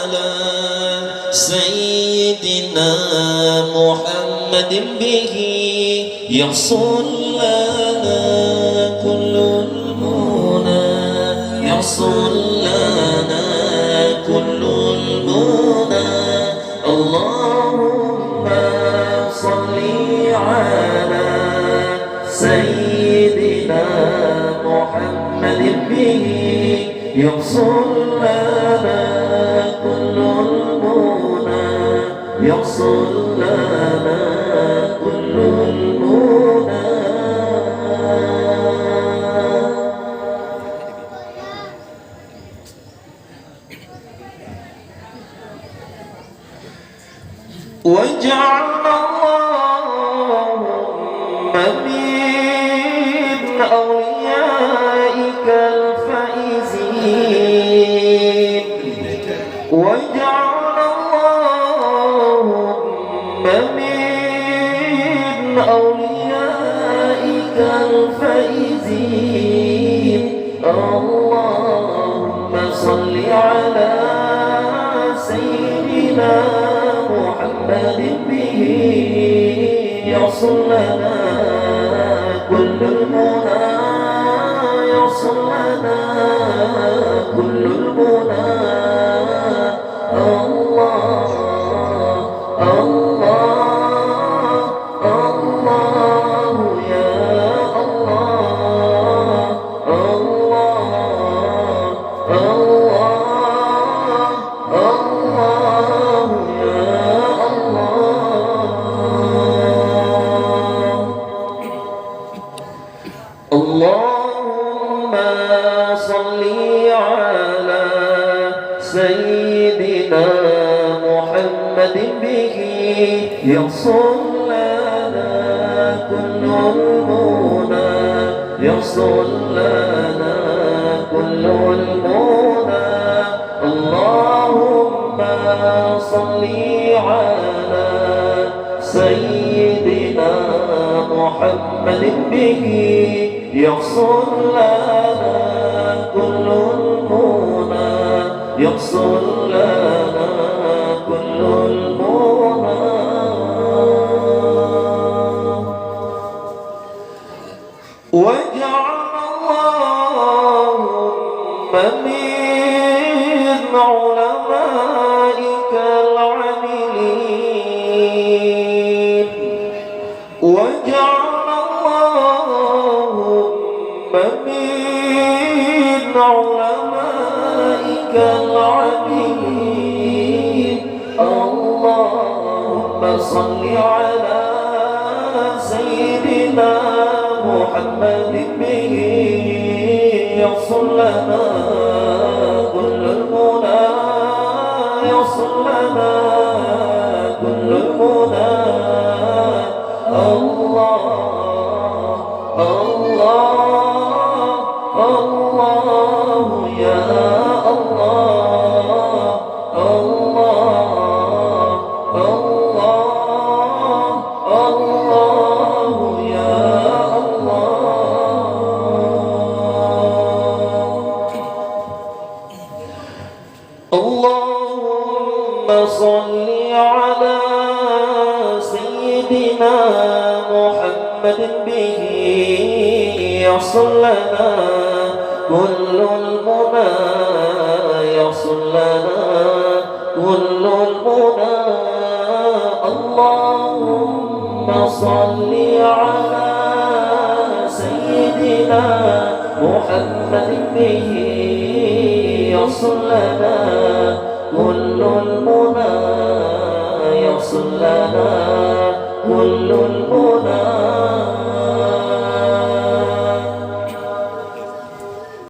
على سيدنا محمد به يحصل لنا كل المنى يحصل لنا كل المنى اللهم صل على سيدنا محمد به يحصل لنا كل المنى يحصل لنا كل المنى واجعلنا اللهم من أوليائك الفائزين واجعلنا اللهم من أوليائك الفائزين اللهم صل على سيدنا محمد به يحصل لنا كل المنى يحصل لنا كل المنى الله الله الله يا الله الله الله الله يا الله اللهم صل على سيدنا محمد به يحصل لنا كل المنى يحصل لنا كل المنى اللهم صل على سيدنا محمد به يحصل لنا كل المنى يحصل لنا كل المنى واجعل اللهم من علمائك العاملين واجعل اللهم من علمائك العاملين اللهم صل على سيدنا محمد به يحصل لنا كل المنى يحصل لنا كل المنى الله الله الله يا الله الله الله الله يا الله اللهم صل على سيدنا محمد به يحصل لنا كل المنى يحصل لنا كل المنى اللهم صل على سيدنا محمد به يحصل لنا كل المنى يحصل لنا كل